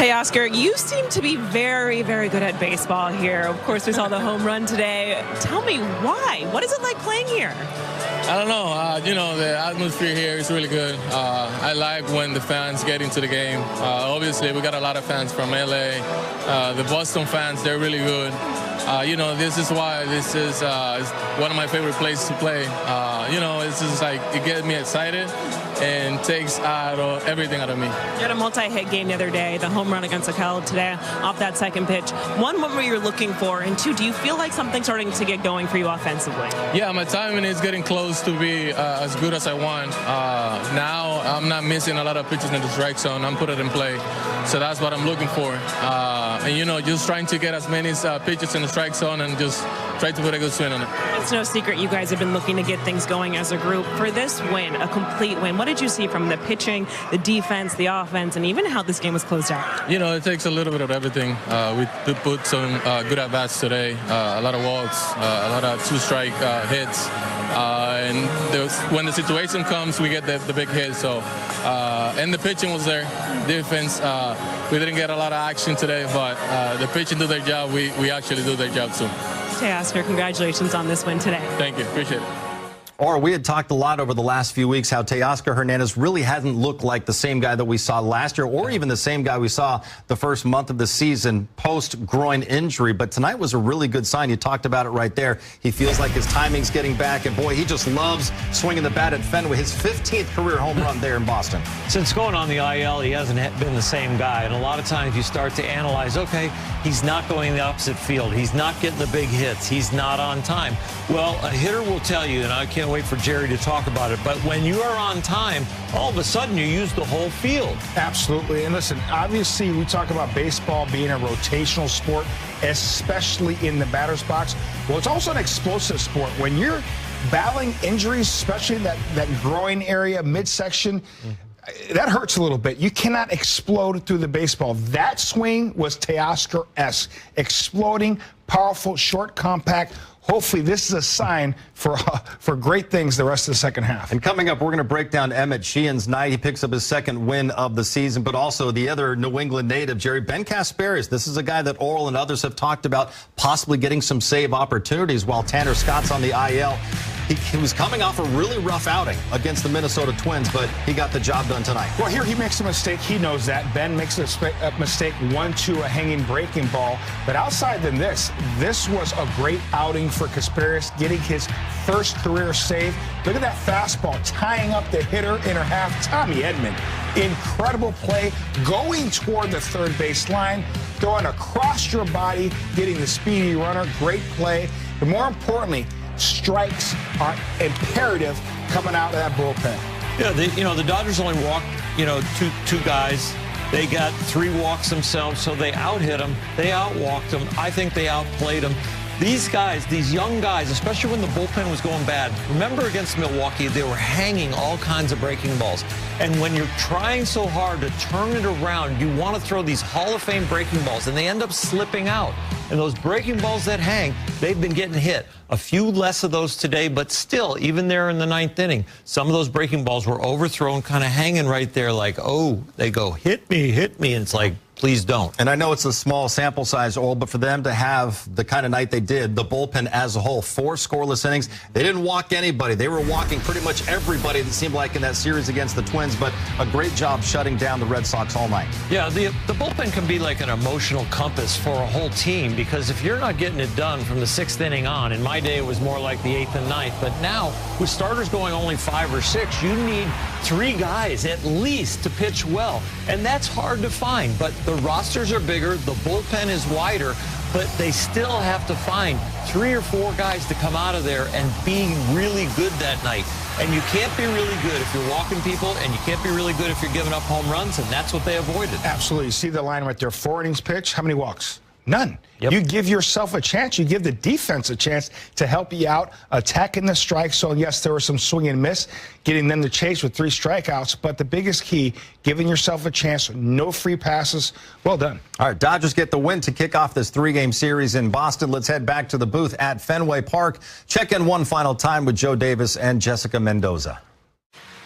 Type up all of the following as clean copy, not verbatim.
Teoscar, you seem to be very, very good at baseball here. Of course, we saw the home run today. Tell me why? What is it like playing here? I don't know. You know, the atmosphere here is really good. I like when the fans get into the game. Obviously, we got a lot of fans from LA. The Boston fans, they're really good. You know, this is why this is one of my favorite places to play. You know, it's just like it gets me excited and takes everything out of me. You had a multi-hit game the other day, the home run against Akel today off that second pitch. One, what were you looking for? And two, do you feel like something's starting to get going for you offensively? Yeah, my timing is getting close to be as good as I want. Now I'm not missing a lot of pitches in the strike zone. I'm putting it in play. So that's what I'm looking for. And, you know, just trying to get as many pitches in the strike zone and just try to put a good swing on it. It's no secret you guys have been looking to get things going as a group. For this win, a complete win, what did you see from the pitching, the defense, the offense, and even how this game was closed out? You know, it takes a little bit of everything. We put some good at-bats today, a lot of walks, a lot of two-strike hits. And when the situation comes, we get the big hit. So, and the pitching was there. Defense, we didn't get a lot of action today, but the pitching do their job. We actually do their job too. Teoscar, congratulations on this win today. Thank you. Appreciate it. Or we had talked a lot over the last few weeks how Teoscar Hernandez really hasn't looked like the same guy that we saw last year or even the same guy we saw the first month of the season post-groin injury. But tonight was a really good sign. You talked about it right there. He feels like his timing's getting back. And, boy, he just loves swinging the bat at Fenway. His 15th career home run there in Boston. Since going on the IL, he hasn't been the same guy. And a lot of times you start to analyze, okay, he's not going the opposite field. He's not getting the big hits. He's not on time. Well, a hitter will tell you, and I can't wait for Jerry to talk about it, but when you are on time, all of a sudden you use the whole field. Absolutely. And listen, obviously we talk about baseball being a rotational sport, especially in the batter's box. Well, it's also an explosive sport. When you're battling injuries, especially that groin area, midsection, that hurts a little bit. You cannot explode through the baseball. That swing was Teoscar-esque. Exploding, powerful, short, compact. Hopefully this is a sign for great things the rest of the second half. And coming up, we're going to break down Emmett Sheehan's night. He picks up his second win of the season, but also the other New England native, Jerry Ben Casparis. This is a guy that Oral and others have talked about possibly getting some save opportunities while Tanner Scott's on the IL. He was coming off a really rough outing against the Minnesota Twins, but he got the job done tonight. Well, here he makes a mistake. He knows that. Ben makes a mistake, 1-2, a hanging breaking ball. But outside than this was a great outing for Casparis, getting his first career save. Look at that fastball, tying up the hitter in her half, Tommy Edman. Incredible play, going toward the third base line, throwing across your body, getting the speedy runner. Great play. But more importantly, strikes are imperative coming out of that bullpen. Yeah, the Dodgers only walked, two guys. They got 3 walks themselves, so they out-hit them. They out-walked them. I think they outplayed them. These guys, these young guys, especially when the bullpen was going bad, remember against Milwaukee, they were hanging all kinds of breaking balls. And when you're trying so hard to turn it around, you want to throw these Hall of Fame breaking balls, and they end up slipping out. And those breaking balls that hang, they've been getting hit. A few less of those today, but still, even there in the 9th inning, some of those breaking balls were overthrown, kind of hanging right there like, oh, they go, hit me, and it's like, please don't. And I know it's a small sample size, Oral, but for them to have the kind of night they did, the bullpen as a whole, 4 scoreless innings, they didn't walk anybody. They were walking pretty much everybody, it seemed like, in that series against the Twins, but a great job shutting down the Red Sox all night. Yeah, the bullpen can be like an emotional compass for a whole team, because if you're not getting it done from the 6th inning on, in my day it was more like the 8th and 9th, but now with starters going only 5 or 6, you need 3 guys at least to pitch well, and that's hard to find. But the rosters are bigger, the bullpen is wider, but they still have to find 3 or 4 guys to come out of there and be really good that night. And you can't be really good if you're walking people, and you can't be really good if you're giving up home runs, and that's what they avoided. Absolutely. You see the line right there, 4 innings pitch, how many walks? None. Yep. You give yourself a chance. You give the defense a chance to help you out, attacking the strike zone. Yes, there was some swing and miss, getting them to chase with 3 strikeouts. But the biggest key, giving yourself a chance, no free passes. Well done. All right, Dodgers get the win to kick off this 3-game series in Boston. Let's head back to the booth at Fenway Park. Check in one final time with Joe Davis and Jessica Mendoza.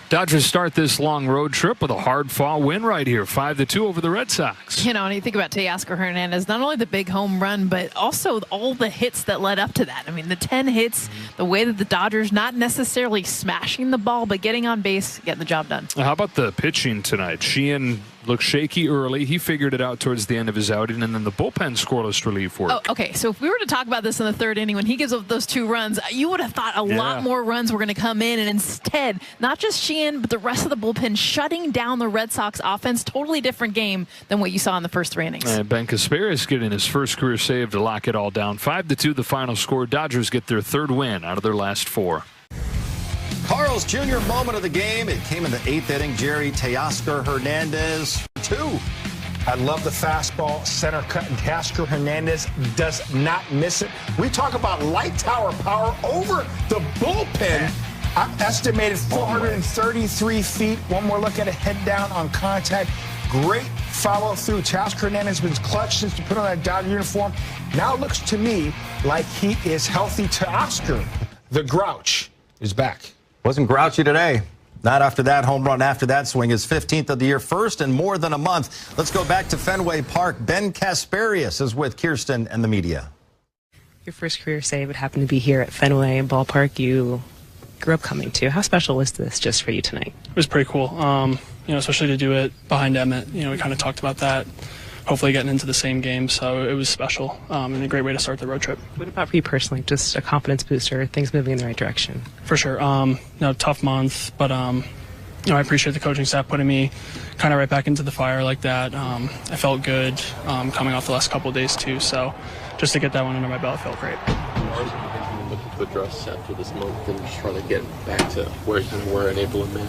Dodgers start this long road trip with a hard-fought win right here, 5-2 over the Red Sox. You know, and you think about Teoscar Hernandez, not only the big home run, but also all the hits that led up to that. I mean, the 10 hits, the way that the Dodgers not necessarily smashing the ball, but getting on base, getting the job done. How about the pitching tonight? Sheehan looked shaky early. He figured it out towards the end of his outing, and then the bullpen scoreless relief work. Oh, okay, so if we were to talk about this in the third inning, when he gives up those 2 runs, you would have thought a lot more runs were going to come in, and instead, not just Sheehan, but the rest of the bullpen shutting down the Red Sox offense. Totally different game than what you saw in the first 3 innings. And Ben Casparis getting his first career save to lock it all down. 5-2 the final score. Dodgers get their 3rd win out of their last 4. Carl's Jr. moment of the game. It came in the 8th inning. Jerry, Teoscar Hernandez, 2. I love the fastball, center cut, and Teoscar Hernandez does not miss it. We talk about light tower power over the bullpen. I'm estimated 433 feet. One more look at it, head down on contact. Great follow through. Teoscar Hernandez has been clutch since he put on that Dodger uniform. Now it looks to me like he is healthy. Teoscar, the Grouch, is back. Wasn't grouchy today. Not after that home run, after that swing. His 15th of the year, first in more than a month. Let's go back to Fenway Park. Ben Casparis is with Kirsten and the media. Your first career save would happen to be here at Fenway Ballpark. You grew up coming to. How special was this just for you tonight? It was pretty cool, you know, especially to do it behind Emmett. You know, we kind of talked about that, hopefully getting into the same game, so it was special and a great way to start the road trip. What about for you personally? Just a confidence booster, things moving in the right direction? For sure. You know, tough month, but, you know, I appreciate the coaching staff putting me kind of right back into the fire like that. I felt good coming off the last couple of days, too, so just to get that one under my belt felt great. Looking to address after this month and just trying to get back to where you were in April and May?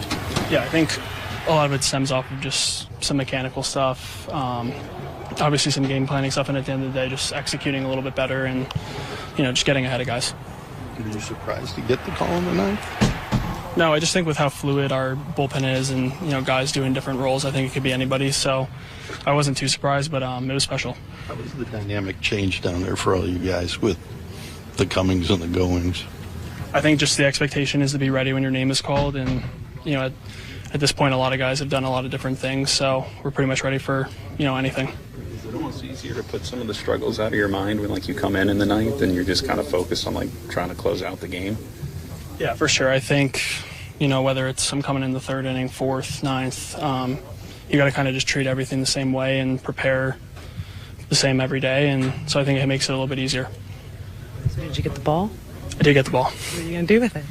Yeah, I think a lot of it stems off of just some mechanical stuff, obviously some game planning stuff, and at the end of the day, just executing a little bit better and, you know, just getting ahead of guys. Were you surprised to get the call in the ninth? No, I just think with how fluid our bullpen is and, you know, guys doing different roles, I think it could be anybody, so I wasn't too surprised, but it was special. How was the dynamic change down there for all you guys with the comings and the goings? I think just the expectation is to be ready when your name is called, and, you know, at this point, a lot of guys have done a lot of different things, so we're pretty much ready for, you know, anything. Is it almost easier to put some of the struggles out of your mind when, like, you come in the ninth and you're just kind of focused on, like, trying to close out the game? Yeah, for sure. I think, you know, whether it's I'm coming in the 3rd inning, 4th, 9th, you got to kind of just treat everything the same way and prepare the same every day, and so I think it makes it a little bit easier. So did you get the ball? I did get the ball. What are you going to do with it?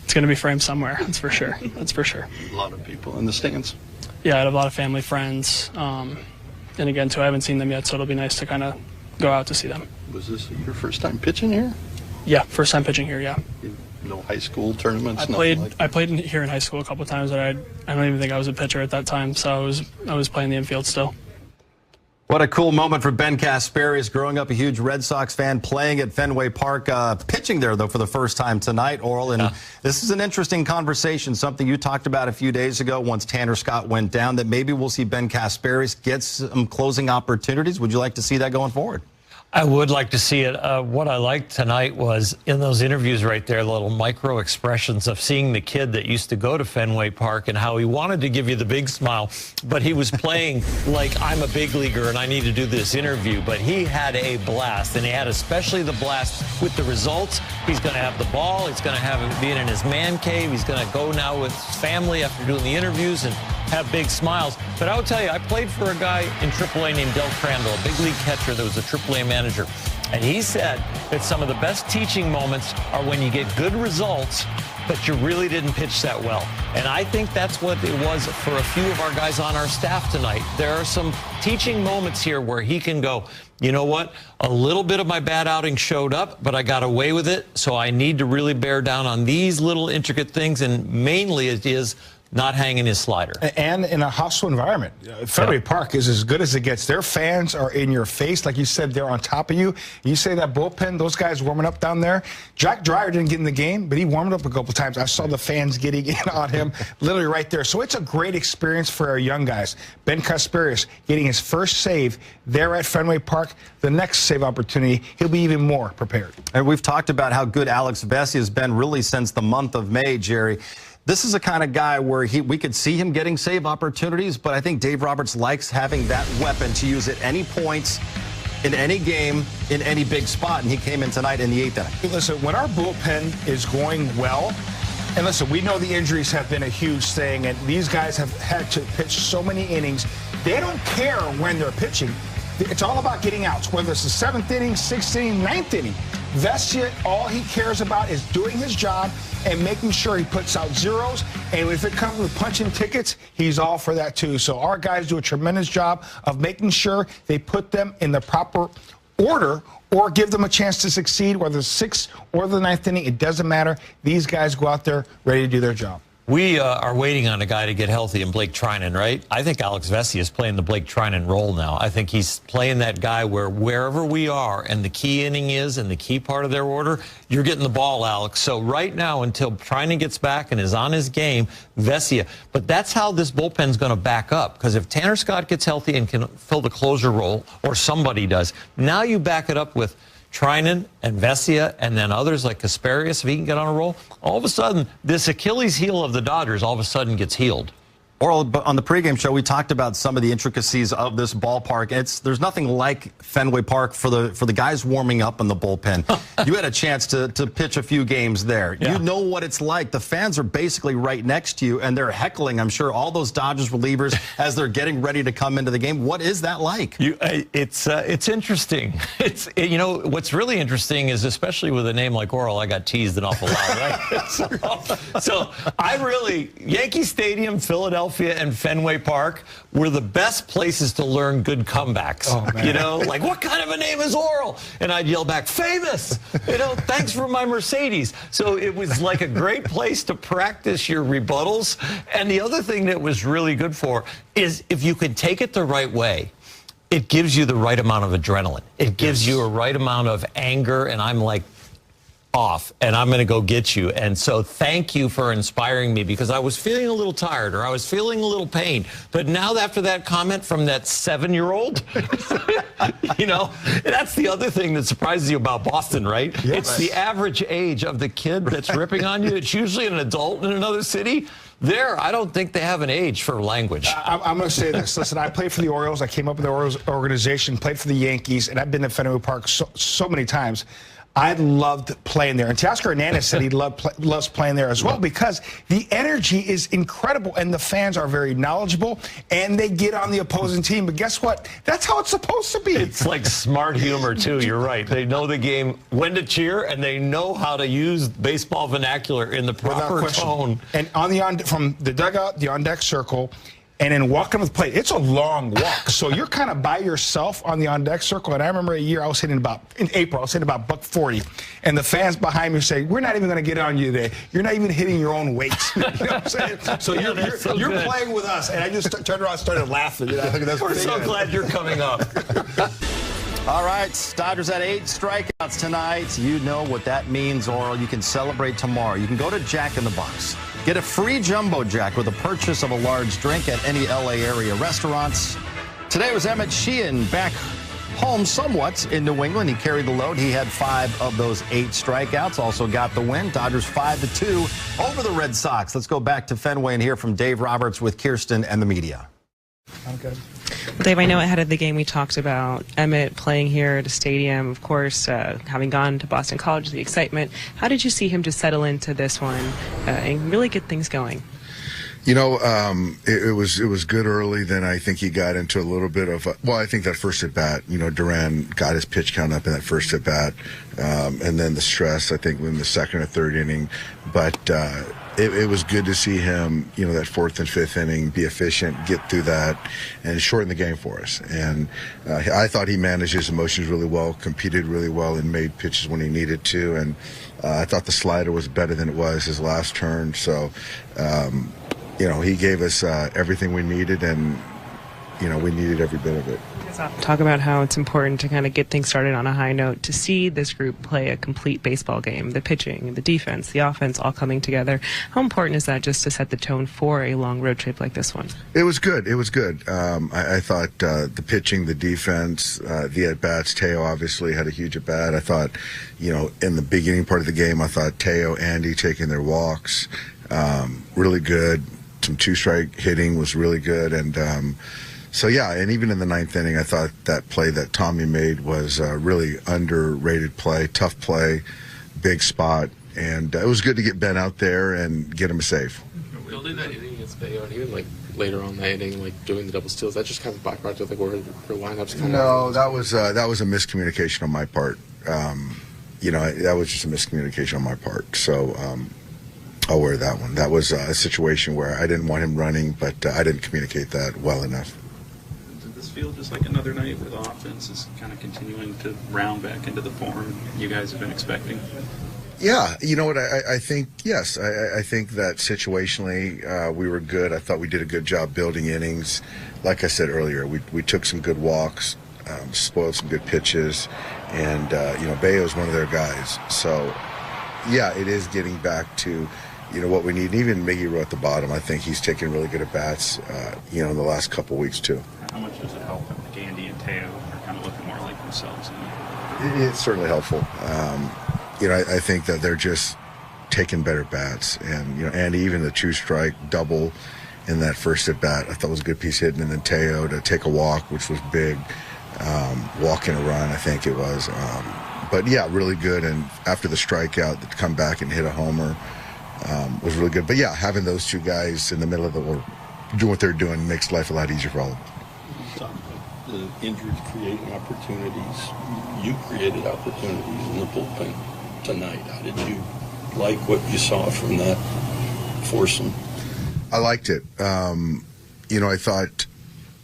It's going to be framed somewhere, that's for sure. That's for sure. A lot of people in the stands. Yeah, I had a lot of family, friends, and again, too, I haven't seen them yet, so it'll be nice to kind of go out to see them. Was this your first time pitching here? Yeah, first time pitching here, yeah. No high school tournaments? I played here in high school a couple of times, but I don't even think I was a pitcher at that time, so I was playing the infield still. What a cool moment for Ben Casparis, growing up a huge Red Sox fan, playing at Fenway Park, pitching there, though, for the first time tonight, Oral. And this is an interesting conversation, something you talked about a few days ago once Tanner Scott went down, that maybe we'll see Ben Casparis get some closing opportunities. Would you like to see that going forward? I would like to see it. What I liked tonight was in those interviews right there, little micro expressions of seeing the kid that used to go to Fenway Park and how he wanted to give you the big smile, but he was playing like I'm a big leaguer and I need to do this interview. But he had a blast, and he had especially the blast with the results. He's going to have the ball. He's going to have it being in his man cave. He's going to go now with his family after doing the interviews and have big smiles. But I will tell you, I played for a guy in AAA named Del Crandall, a big league catcher that was a AAA manager. And he said that some of the best teaching moments are when you get good results, but you really didn't pitch that well. And I think that's what it was for a few of our guys on our staff tonight. There are some teaching moments here where he can go, you know what, a little bit of my bad outing showed up, but I got away with it, so I need to really bear down on these little intricate things, and mainly it is not hanging his slider. And in a hostile environment. Fenway Park is as good as it gets. Their fans are in your face. Like you said, they're on top of you. You say that bullpen, those guys warming up down there. Jack Dreyer didn't get in the game, but he warmed up a couple times. I saw the fans getting in on him literally right there. So it's a great experience for our young guys. Ben Casparis getting his first save there at Fenway Park. The next save opportunity, he'll be even more prepared. And we've talked about how good Alex Vesey has been really since the month of May, Jerry. This is the kind of guy where we could see him getting save opportunities, but I think Dave Roberts likes having that weapon to use at any points, in any game, in any big spot, and he came in tonight in the 8th inning. Listen, when our bullpen is going well, and listen, we know the injuries have been a huge thing, and these guys have had to pitch so many innings. They don't care when they're pitching. It's all about getting outs, whether it's the 7th inning, 6th inning, 9th inning. Vesia, all he cares about is doing his job and making sure he puts out zeros. And if it comes with punching tickets, he's all for that too. So our guys do a tremendous job of making sure they put them in the proper order or give them a chance to succeed, whether it's 6th or the 9th inning. It doesn't matter. These guys go out there ready to do their job. We are waiting on a guy to get healthy in Blake Trinan, right? I think Alex Vesia is playing the Blake Trinan role now. I think he's playing that guy where wherever we are and the key inning is and the key part of their order, you're getting the ball, Alex. So right now, until Trinan gets back and is on his game, Vesia. But that's how this bullpen's going to back up. Because if Tanner Scott gets healthy and can fill the closer role, or somebody does, now you back it up with Trinan and Vesia and then others like Kasparius, if he can get on a roll, all of a sudden, this Achilles heel of the Dodgers all of a sudden gets healed. Oral, on the pregame show, we talked about some of the intricacies of this ballpark. There's nothing like Fenway Park for the guys warming up in the bullpen. You had a chance to pitch a few games there. Yeah. You know what it's like. The fans are basically right next to you, and they're heckling, I'm sure, all those Dodgers relievers as they're getting ready to come into the game. What is that like? It's interesting. You know, what's really interesting is, especially with a name like Oral, I got teased an awful lot, right? so I really, Yankee Stadium, Philadelphia, and Fenway Park were the best places to learn good comebacks. Oh, man. You know, like, what kind of a name is Oral? And I'd yell back, famous! You know, thanks for my Mercedes. So it was like a great place to practice your rebuttals. And the other thing that was really good for is if you could take it the right way, it gives you the right amount of adrenaline. It gives you a right amount of anger, and I'm like, off, and I'm going to go get you. And so thank you for inspiring me, because I was feeling a little tired or I was feeling a little pain. But now after that comment from that 7-year-old, you know, that's the other thing that surprises you about Boston, right? Yes. It's the average age of the kid that's ripping on you. It's usually an adult in another city. There, I don't think they have an age for language. I'm going to say this. Listen, I played for the Orioles. I came up with the Orioles organization, played for the Yankees, and I've been to Fenway Park so many times. I loved playing there. And Teoscar Hernandez said he loves playing there as well, because the energy is incredible and the fans are very knowledgeable and they get on the opposing team. But guess what? That's how it's supposed to be. It's like smart humor, too. You're right. They know the game, when to cheer, and they know how to use baseball vernacular in the proper tone. And from the dugout, the on-deck circle, and then walking to the plate, it's a long walk. So you're kind of by yourself on the on-deck circle. And I remember in April, I was hitting about $140. And the fans behind me say, we're not even going to get on you today. You're not even hitting your own weight. You know what I'm saying? So you're playing with us. And I just turned around and started laughing. You know, we're so glad you're coming up. All right, Dodgers had 8 strikeouts tonight. You know what that means, Oral. You can celebrate tomorrow. You can go to Jack in the Box. Get a free Jumbo Jack with a purchase of a large drink at any LA area restaurants. Today was Emmett Sheehan back home somewhat in New England. He carried the load. He had 5 of those 8 strikeouts. Also got the win. Dodgers 5-2 over the Red Sox. Let's go back to Fenway and hear from Dave Roberts with Kirsten and the media. Okay. Dave, I know ahead of the game we talked about Emmett playing here at a stadium, of course, having gone to Boston College, the excitement. How did you see him just settle into this one and really get things going? You know, it was good early. Then I think he got into a little bit of I think that first at bat, you know, Duran got his pitch count up in that first at bat, and then the stress, I think, in the second or third inning. But it was good to see him, you know, that 4th and 5th inning, be efficient, get through that, and shorten the game for us. And I thought he managed his emotions really well, competed really well, and made pitches when he needed to. And I thought the slider was better than it was his last turn. So, you know, he gave us everything we needed, and, you know, we needed every bit of it. Talk about how it's important to kind of get things started on a high note, to see this group play a complete baseball game, the pitching, the defense, the offense all coming together. How important is that just to set the tone for a long road trip like this one? It was good. It was good. I thought the pitching, the defense, the at-bats, Teo obviously had a huge at-bat. I thought, you know, in the beginning part of the game, I thought Teo, Andy taking their walks, really good. Some two-strike hitting was really good. And so, yeah, and even in the ninth inning, I thought that play that Tommy made was a really underrated play, tough play, big spot. And it was good to get Ben out there and get him a save. Building that inning against Bayo, and even like later on that inning, like doing the double steals, that just kind of byproduct of like where her lineups kind of. No, that was a miscommunication on my part. That was just a miscommunication on my part. So I'll wear that one. That was a situation where I didn't want him running, but I didn't communicate that well enough. Did this feel just like another night where the offense is kind of continuing to round back into the form you guys have been expecting? Yeah, you know what, I think, yes. I think that situationally we were good. I thought we did a good job building innings. Like I said earlier, we took some good walks, spoiled some good pitches, and, Bayo's one of their guys. So, yeah, it is getting back to, what we need. And even Miggy Rowe at the bottom, I think he's taking really good at-bats, in the last couple weeks, too. How much does it help if Andy and Teo are kind of looking more like themselves? It's certainly helpful. I think that they're just taking better bats. And, Andy, even the two-strike double in that first at-bat, I thought was a good piece hitting. And then Teo to take a walk, which was big. Walk and a run, I think it was. But, yeah, really good. And after the strikeout, to come back and hit a homer was really good. But, yeah, having those two guys in the middle of the work, doing what they're doing makes life a lot easier for all of them. The injuries creating opportunities. You created opportunities in the bullpen tonight. How did you like what you saw from that foursome? I liked it. I thought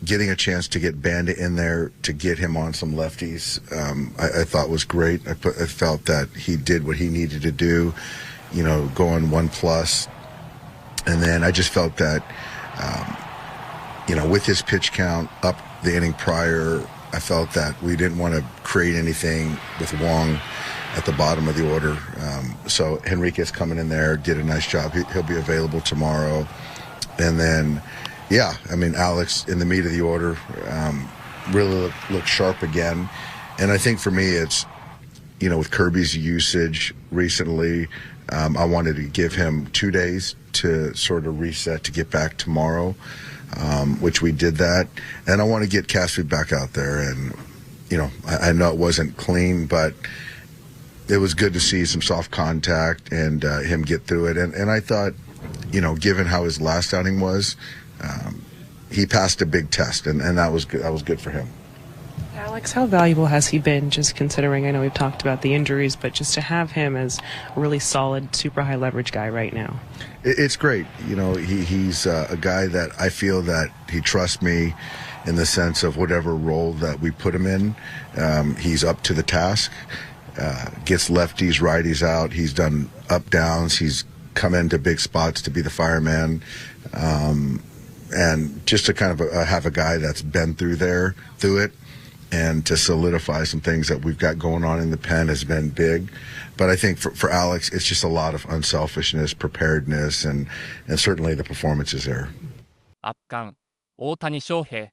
getting a chance to get Bandit in there to get him on some lefties, I thought was great. I felt that he did what he needed to do, going 1+. And then I just felt that, with his pitch count up the inning prior, I felt that we didn't want to create anything with Wong at the bottom of the order. So Henriquez coming in there did a nice job. He'll be available tomorrow. And then, Alex in the meat of the order really looked sharp again. And I think for me it's, with Kirby's usage recently, I wanted to give him 2 days to sort of reset to get back tomorrow, which we did that. And I want to get Caspi back out there. And, I know it wasn't clean, but it was good to see some soft contact and him get through it. And I thought, given how his last outing was, he passed a big test, and that was good. That was good for him. Alex, how valuable has he been, just considering, I know we've talked about the injuries, but just to have him as a really solid, super high leverage guy right now? It's great. He's a guy that I feel that he trusts me in the sense of whatever role that we put him in. He's up to the task. Gets lefties, righties out. He's done up downs. He's come into big spots to be the fireman. And just to kind of have a guy that's been through it, and to solidify some things that we've got going on in the pen has been big. But I think for Alex, it's just a lot of unselfishness, preparedness, and certainly the performance is there. 圧巻、大谷翔平、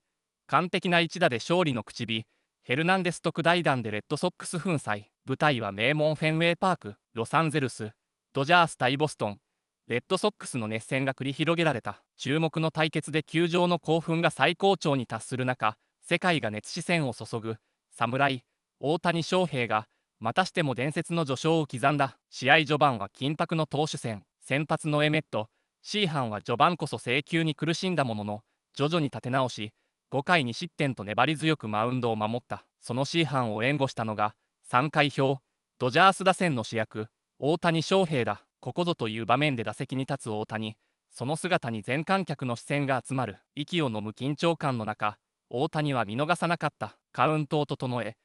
完璧な一打で勝利の口火、ヘルナンデス特大弾でレッドソックス粉砕、舞台は名門フェンウェイパーク、ロサンゼルス、ドジャース対ボストン、レッドソックスの熱戦が繰り広げられた。注目の対決で球場の興奮が最高潮に達する中、世界が熱視線を注ぐ侍大谷翔平がまたしても伝説の序章を刻んだ。試合序盤は緊迫の投手戦。先発のエメット、シーハンは序盤こそ制球に苦しんだものの徐々に立て直し、5回2失点と粘り強くマウンドを守った。そのシーハンを援護したのが3回表ドジャース打線の主役大谷翔平だ。ここぞという場面で打席に立つ大谷。その姿に全観客の視線が集まる。息を飲む緊張感の中、大谷は見逃さなかった。カウントを整え、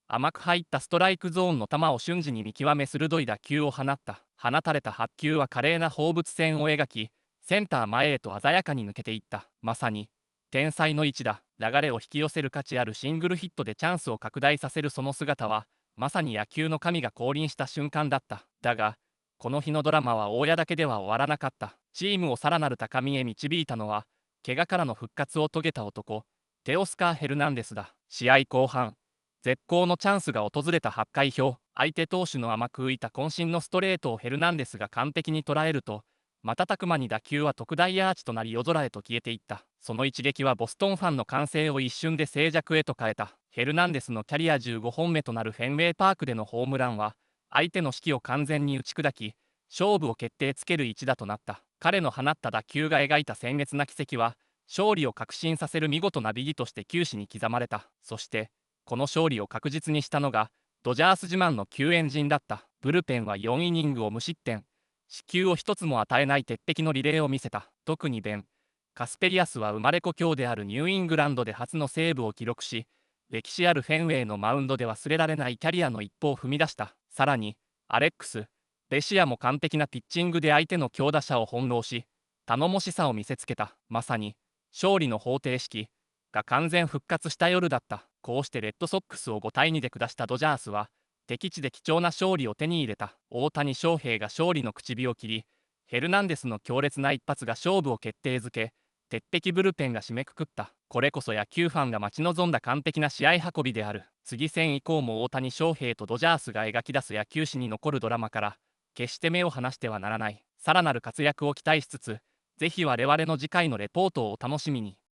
甘く入ったストライクゾーンの球を瞬時に見極め鋭い打球を放った。放たれた8球は華麗な放物線を描き、センター前へと鮮やかに抜けていった。まさに天才の一打。流れを引き寄せる価値あるシングルヒットでチャンスを拡大させるその姿は、まさに野球の神が降臨した瞬間だった。だが、この日のドラマは大家だけでは終わらなかった。チームをさらなる高みへ導いたのは、怪我からの復活を遂げた男、テオスカー・ヘルナンデスだ。試合後半、絶好のチャンスが訪れた8回表、相手投手の甘く浮いた渾身のストレートをヘルナンデスが完璧に捉えると、瞬く間に打球は特大アーチとなり夜空へと消えていった。その一撃はボストンファンの歓声を一瞬で静寂へと変えた。ヘルナンデスのキャリア15本目となるフェンウェイパークでのホームランは、相手の士気を完全に打ち砕き、勝負を決定つける一打となった。彼の放った打球が描いた鮮烈な奇跡は、勝利を確信させる見事な美技として球史に刻まれた。そして、この勝利を確実にしたのが、ドジャース自慢の救援陣だった。ブルペンは4イニングを無失点、四球を一つも与えない鉄壁のリレーを見せた。特にベン・カスペリアスは生まれ故郷であるニューイングランドで初のセーブを記録し、歴史あるフェンウェイのマウンドで忘れられないキャリアの一歩を踏み出した。さらに、アレックス・レシアも完璧なピッチングで相手の強打者を翻弄し、頼もしさを見せつけた。まさに、勝利の方程式が完全復活した夜だった。こうしてレッドソックスを5対2で下したドジャースは、敵地で貴重な勝利を手に入れた。大谷翔平が勝利の口火を切り、ヘルナンデスの強烈な一発が勝負を決定づけ、鉄壁ブルペンが締めくくった。これこそ野球ファンが待ち望んだ完璧な試合運びである。次戦以降も大谷翔平とドジャースが描き出す野球史に残るドラマから、決して目を離してはならない。さらなる活躍を期待しつつ、ぜひ我々の次回のレポートをお楽しみに。